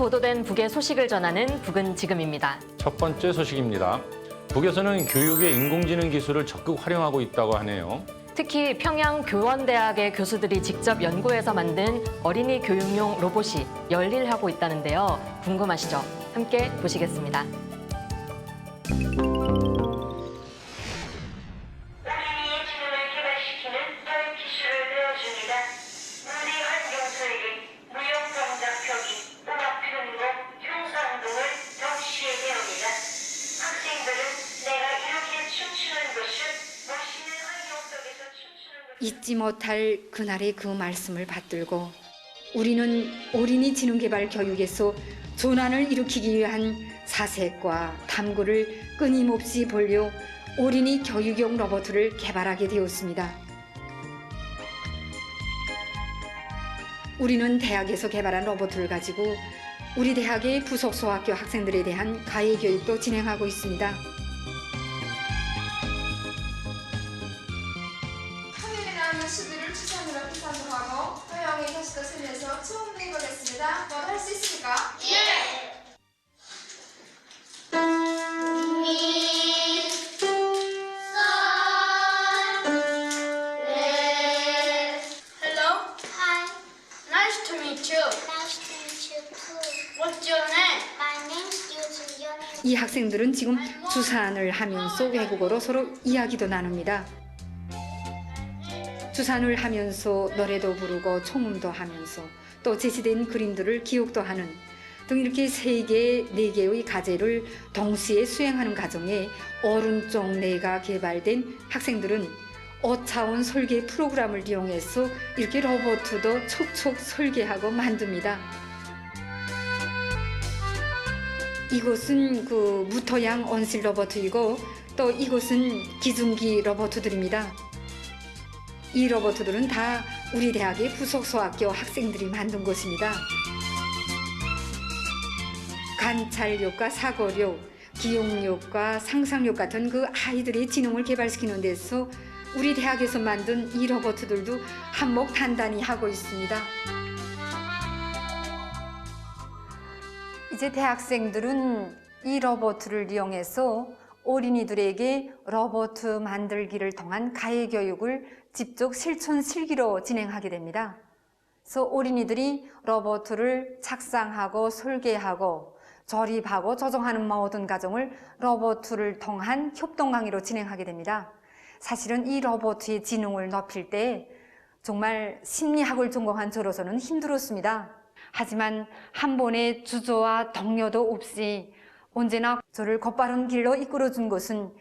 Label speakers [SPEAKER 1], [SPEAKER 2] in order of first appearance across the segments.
[SPEAKER 1] 보도된 북의 소식을 전하는 북은 지금입니다.
[SPEAKER 2] 첫 번째 소식입니다. 북에서는 교육에 인공지능 기술을 적극 활용하고 있다고 하네요.
[SPEAKER 1] 특히 평양 교원대학의 교수들이 직접 연구해서 만든 어린이 교육용 로봇이 열일하고 있다는데요. 궁금하시죠? 함께 보시겠습니다.
[SPEAKER 3] 잊지 못할 그날의 그 말씀을 받들고 우리는 어린이 지능개발 교육에서 전환을 일으키기 위한 사색과 탐구를 끊임없이 벌려 어린이 교육용 로봇을 개발하게 되었습니다. 우리는 대학에서 개발한 로봇을 가지고 우리 대학의 부속 소학교 학생들에 대한 가해 교육도 진행하고 있습니다.
[SPEAKER 4] 수비를 추천으로 비판도 하고 허영의 교수도 세면서 처음 해보겠습니다. 뭐 할 수 있습니까? 예! Hello.
[SPEAKER 5] Hi.
[SPEAKER 4] Nice to meet you.
[SPEAKER 5] Nice to meet you too.
[SPEAKER 4] What's your name?
[SPEAKER 5] My name's Yuzu. Your name?
[SPEAKER 3] 이 학생들은 지금 주산을 하면서 외국어로 서로 이야기도 나눕니다. 주산을 하면서 노래도 부르고 총음도 하면서 또 제시된 그림들을 기억도 하는 등 이렇게 3개, 4개의 과제를 동시에 수행하는 과정에 오른쪽 뇌가 개발된 학생들은 5차원 설계 프로그램을 이용해서 이렇게 로봇도 촉촉 설계하고 만듭니다. 이곳은 그 무토양 온실 로봇이고 또 이곳은 기중기 로봇들입니다. 이 로봇들은 다 우리 대학의 부속 소학교 학생들이 만든 것입니다. 관찰력과 사고력, 기억력과 상상력 같은 그 아이들의 지능을 개발시키는 데서 우리 대학에서 만든 이 로봇들도 한몫 단단히 하고 있습니다. 이제 대학생들은 이 로봇을 이용해서 어린이들에게 로봇 만들기를 통한 가해 교육을 직접 실천 실기로 진행하게 됩니다. 그래서 어린이들이 로봇을 착상하고 설계하고 조립하고 조정하는 모든 과정을 로봇을 통한 협동 강의로 진행하게 됩니다. 사실은 이 로봇의 지능을 높일 때 정말 심리학을 전공한 저로서는 힘들었습니다. 하지만 한 번의 주저와 동료도 없이 언제나 저를 곧바른 길로 이끌어준 것은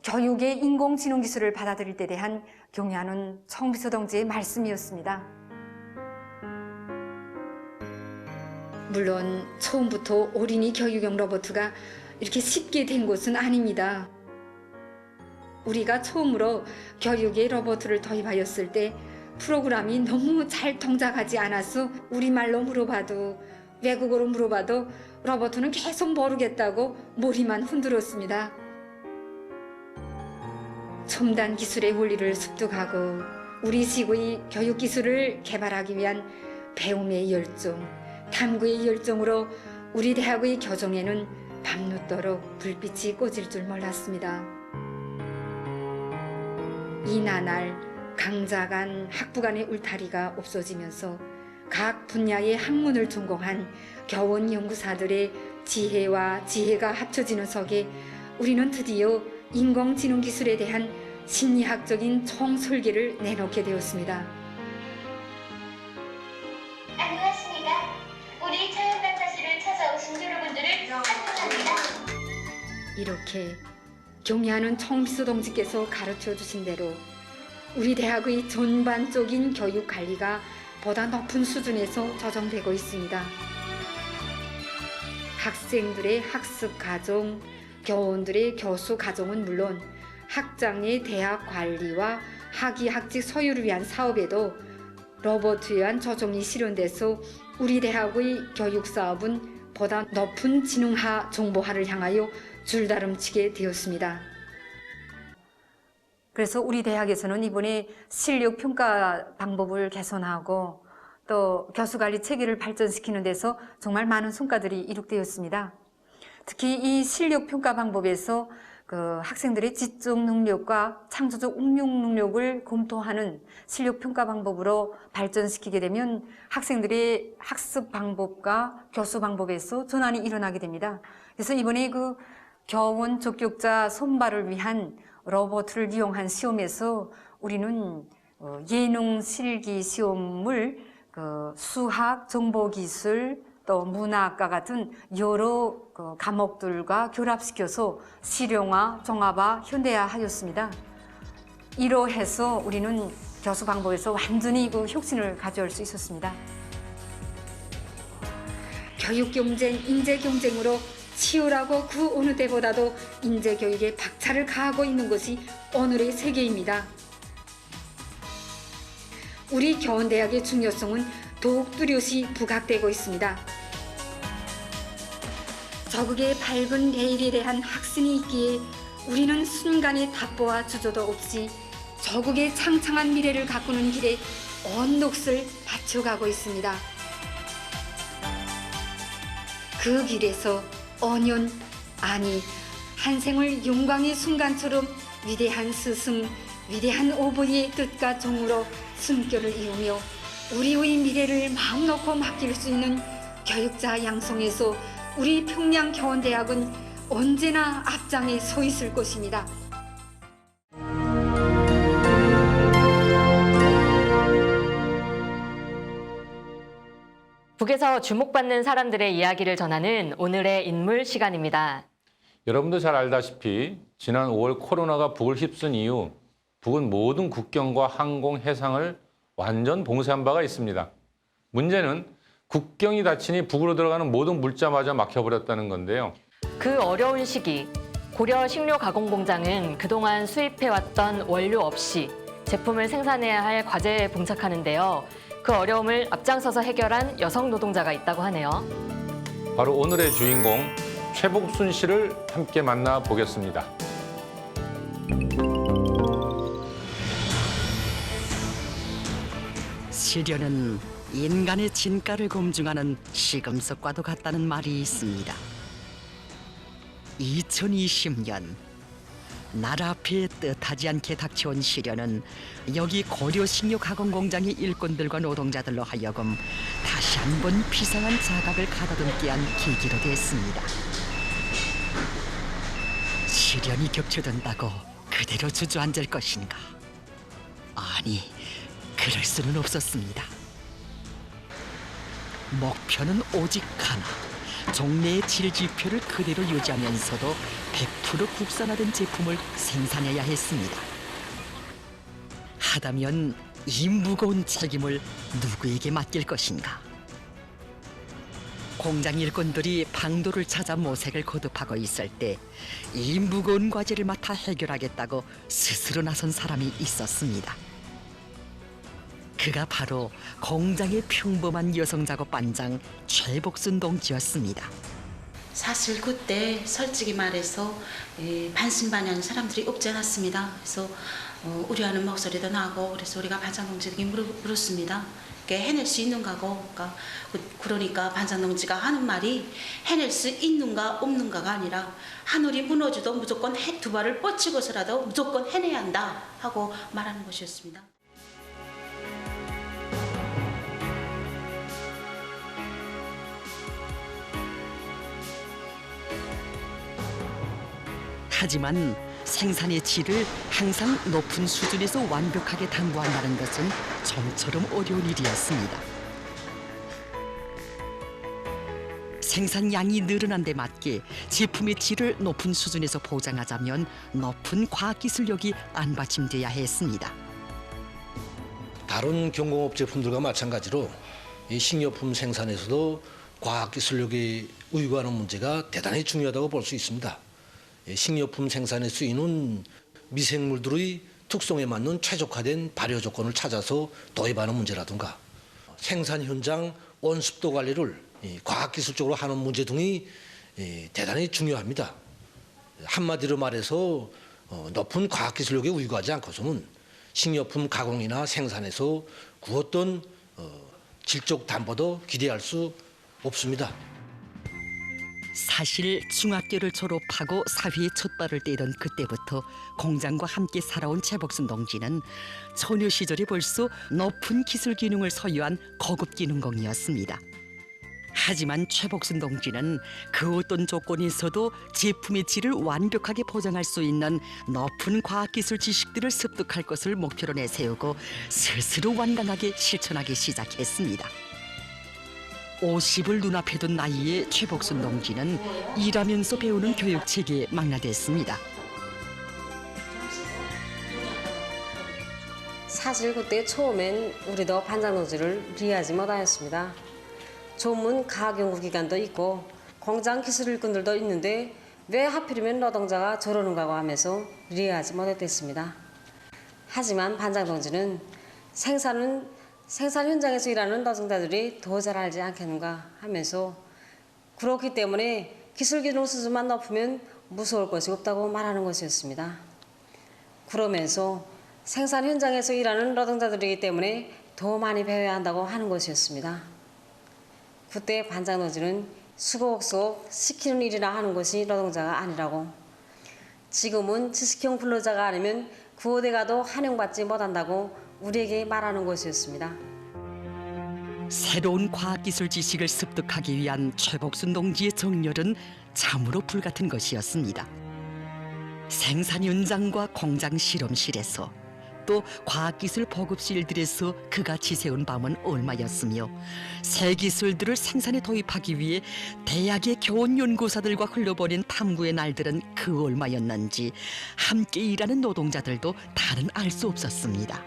[SPEAKER 3] 교육의 인공지능 기술을 받아들일 때 대한 경의하는 청비서 동지의 말씀이었습니다. 물론 처음부터 어린이 교육용 로봇가 이렇게 쉽게 된 것은 아닙니다. 우리가 처음으로 교육에 로봇을 도입하였을 때 프로그램이 너무 잘 동작하지 않아서 우리말로 물어봐도 외국어로 물어봐도 로봇은 계속 모르겠다고 머리만 흔들었습니다. 첨단 기술의 원리를 습득하고 우리식의 교육 기술을 개발하기 위한 배움의 열정, 탐구의 열정으로 우리 대학의 교정에는 밤늦도록 불빛이 꽂을 줄 몰랐습니다. 이 나날 강자 간 학부 간의 울타리가 없어지면서 각 분야의 학문을 전공한 교원 연구사들의 지혜와 지혜가 합쳐지는 속에 우리는 드디어 인공지능 기술에 대한 심리학적인 총설계를 내놓게 되었습니다.
[SPEAKER 5] 안녕하십니까. 우리 자연방사실을 찾아오신 여러분들을 환영합니다.
[SPEAKER 3] 이렇게 경의하는 총비서 동지께서 가르쳐 주신 대로 우리 대학의 전반적인 교육 관리가 보다 높은 수준에서 조정되고 있습니다. 학생들의 학습 과정, 교원들의 교수 과정은 물론 학장의 대학 관리와 학위 학직 소유를 위한 사업에도 로봇에 의한 조정이 실현돼서 우리 대학의 교육 사업은 보다 높은 지능화 정보화를 향하여 줄다름치게 되었습니다. 그래서 우리 대학에서는 이번에 실력 평가 방법을 개선하고 또 교수관리 체계를 발전시키는 데서 정말 많은 성과들이 이룩되었습니다. 특히 이 실력평가 방법에서 그 학생들의 지적 능력과 창조적 응용 능력을 검토하는 실력평가 방법으로 발전시키게 되면 학생들의 학습 방법과 교수 방법에서 전환이 일어나게 됩니다. 그래서 이번에 그 교원 적격자 선발을 위한 로봇을 이용한 시험에서 우리는 예능 실기 시험을 수학, 정보기술, 또 문화학과 같은 여러 과목들과 결합시켜서 실용화, 종합화, 현대화 하였습니다. 이러해서 우리는 교수 방법에서 완전히 그 혁신을 가져올 수 있었습니다. 교육 경쟁, 인재 경쟁으로 치열하고 그 어느 때보다도 인재 교육에 박차를 가하고 있는 것이 오늘의 세계입니다. 우리 교원대학의 중요성은 더욱 뚜렷이 부각되고 있습니다. 조국의 밝은 내일에 대한 확신이 있기에 우리는 순간의 답보와 주저도 없이 조국의 창창한 미래를 가꾸는 길에 온 몫을 바쳐가고 있습니다. 그 길에서 5년, 아니 한 생을 영광의 순간처럼 위대한 스승, 위대한 어버이의 뜻과 정으로 숨결을 이루며 우리의 미래를 마음 놓고 맡길 수 있는 교육자 양성에서 우리 평양교원대학은 언제나 앞장에 서 있을 것입니다.
[SPEAKER 1] 북에서 주목받는 사람들의 이야기를 전하는 오늘의 인물 시간입니다.
[SPEAKER 2] 여러분도 잘 알다시피 지난 5월 코로나가 북을 휩쓴 이후 북은 모든 국경과 항공, 해상을 완전 봉쇄한 바가 있습니다. 문제는 국경이 닫히니 북으로 들어가는 모든 물자마저 막혀버렸다는 건데요.
[SPEAKER 1] 그 어려운 시기, 고려 식료가공공장은 그동안 수입해왔던 원료 없이 제품을 생산해야 할 과제에 봉착하는데요. 그 어려움을 앞장서서 해결한 여성 노동자가 있다고 하네요.
[SPEAKER 2] 바로 오늘의 주인공 최복순 씨를 함께 만나보겠습니다.
[SPEAKER 6] 시련은 인간의 진가를 검증하는 시금석과도 같다는 말이 있습니다. 2020년 나라 앞에 뜻하지 않게 닥쳐온 시련은 여기 고려식료가공공장의 일꾼들과 노동자들로 하여금 다시 한번 비상한 자각을 가다듬게 한 계기로 됐습니다. 시련이 겹쳐든다고 그대로 주저앉을 것인가? 아니, 그럴 수는 없었습니다. 목표는 오직 하나. 종래의 질지표를 그대로 유지하면서도 100% 국산화된 제품을 생산해야 했습니다. 하다면 이 무거운 책임을 누구에게 맡길 것인가? 공장 일꾼들이 방도를 찾아 모색을 거듭하고 있을 때 이 무거운 과제를 맡아 해결하겠다고 스스로 나선 사람이 있었습니다. 그가 바로 공장의 평범한 여성 작업반장 최복순 동지였습니다.
[SPEAKER 7] 사실 그때 솔직히 말해서 반신반의하는 사람들이 없지 않았습니다. 그래서 우려하는 목소리도 나고 그래서 우리가 반장 동지에게 물었습니다. 해낼 수 있는가고, 그러니까 반장 동지가 하는 말이 해낼 수 있는가 없는가가 아니라 하늘이 무너져도 무조건 두 발을 뻗치고서라도 무조건 해내야 한다 하고 말하는 것이었습니다.
[SPEAKER 6] 하지만 생산의 질을 항상 높은 수준에서 완벽하게 담보한다는 것은 좀처럼 어려운 일이었습니다. 생산량이 늘어난 데 맞게 제품의 질을 높은 수준에서 보장하자면 높은 과학기술력이 안받침돼야 했습니다.
[SPEAKER 8] 다른 경공업 제품들과 마찬가지로 이 식료품 생산에서도 과학기술력이 의거하는 문제가 대단히 중요하다고 볼 수 있습니다. 식료품 생산에 쓰이는 미생물들의 특성에 맞는 최적화된 발효 조건을 찾아서 도입하는 문제라든가 생산 현장 온습도 관리를 과학기술적으로 하는 문제 등이 대단히 중요합니다. 한마디로 말해서 높은 과학기술력에 의거하지 않고서는 식료품 가공이나 생산에서 그 어떤 질적 담보도 기대할 수 없습니다.
[SPEAKER 6] 사실 중학교를 졸업하고 사회에 첫 발을 떼던 그때부터 공장과 함께 살아온 최복순 동지는 처녀 시절에 벌써 높은 기술 기능을 소유한 고급 기능공이었습니다. 하지만 최복순 동지는 그 어떤 조건에서도 제품의 질을 완벽하게 보장할 수 있는 높은 과학기술 지식들을 습득할 것을 목표로 내세우고 스스로 완강하게 실천하기 시작했습니다. 50을 눈앞에 둔 나이에 최복순 동지는 일하면서 배우는 교육 체계에 망라됐습니다.
[SPEAKER 9] 사실 그때 처음엔 우리도 반장 동지를 이해하지 못하였습니다. 전문 과학연구기관도 있고 공장 기술 일꾼들도 있는데 왜 하필이면 노동자가 저러는가 하면서 이해하지 못했습니다. 하지만 반장 동지는 생산 현장에서 일하는 노동자들이 더 잘 알지 않겠는가 하면서 그렇기 때문에 기술 기능 수준만 높으면 무서울 것이 없다고 말하는 것이었습니다. 그러면서 생산 현장에서 일하는 노동자들이기 때문에 더 많이 배워야 한다고 하는 것이었습니다. 그때 반장 동지는 수고옥수옥 시키는 일이나 하는 것이 노동자가 아니라고, 지금은 지식형 근로자가 아니면 구호대 가도 환영받지 못한다고 우리에게 말하는 것이었습니다.
[SPEAKER 6] 새로운 과학기술 지식을 습득하기 위한 최복순 동지의 정열은 참으로 불같은 것이었습니다. 생산 현장과 공장 실험실에서 또 과학기술 보급실들에서 그가 지새운 밤은 얼마였으며 새 기술들을 생산에 도입하기 위해 대학의 교원 연구사들과 흘러버린 탐구의 날들은 그 얼마였는지 함께 일하는 노동자들도 다른 알 수 없었습니다.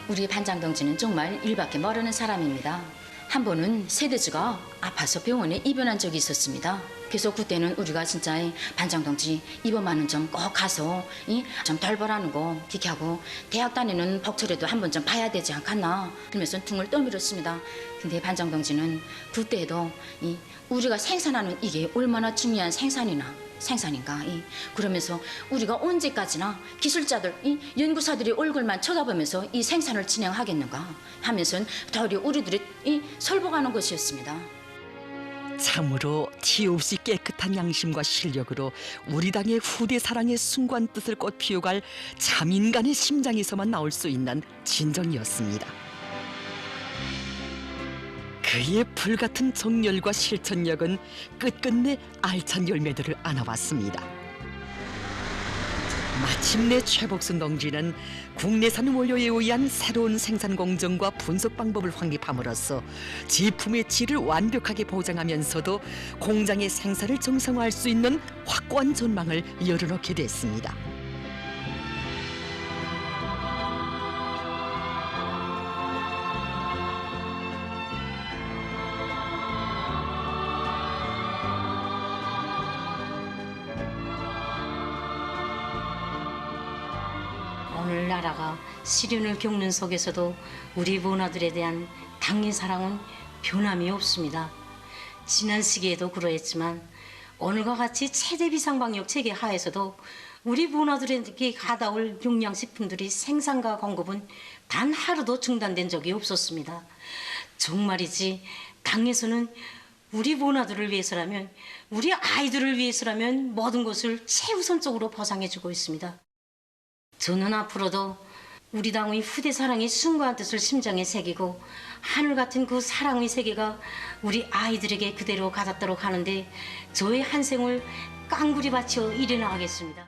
[SPEAKER 10] 우리 반장 동지는 정말 일밖에 모르는 사람입니다. 한 번은 세대주가 아파서 병원에 입원한 적이 있었습니다. 그래서 그때는 우리가 진짜 반장 동지 입원하는 좀 꼭 가서 좀 돌보라는 거 그렇게 하고 대학 다니는 복철에도 한번 좀 봐야 되지 않겠나 그러면서 등을 떠밀었습니다. 근데 반장 동지는 그때도 우리가 생산하는 이게 얼마나 중요한 생산인가 그러면서 우리가 언제까지나 기술자들 연구사들이 얼굴만 쳐다보면서 이 생산을 진행하겠는가 하면서 도리어 우리들이 설복하는 것이었습니다.
[SPEAKER 6] 참으로 티 없이 깨끗한 양심과 실력으로 우리 당의 후대 사랑의 순고한 뜻을 꽃피워갈 참인간의 심장에서만 나올 수 있는 진정이었습니다. 그의 불같은 정열과 실천력은 끝끝내 알찬 열매들을 안아왔습니다. 마침내 최복순 동지는 국내산 원료에 의한 새로운 생산 공정과 분석 방법을 확립함으로써 제품의 질을 완벽하게 보장하면서도 공장의 생산을 정상화할 수 있는 확고한 전망을 열어놓게 됐습니다.
[SPEAKER 11] 오늘 나라가 시련을 겪는 속에서도 우리 문화들에 대한 당의 사랑은 변함이 없습니다. 지난 시기에도 그러했지만 오늘과 같이 최대 비상방역 체계 하에서도 우리 문화들에게 가다올 용량식품들이 생산과 공급은 단 하루도 중단된 적이 없었습니다. 정말이지 당에서는 우리 문화들을 위해서라면, 우리 아이들을 위해서라면 모든 것을 최우선적으로 보상해주고 있습니다. 저는 앞으로도 우리 당의 후대 사랑의 숭고한 뜻을 심장에 새기고 하늘 같은 그 사랑의 세계가 우리 아이들에게 그대로 가닿도록 하는데 저의 한 생을 깡그리 바쳐 일해나가겠습니다.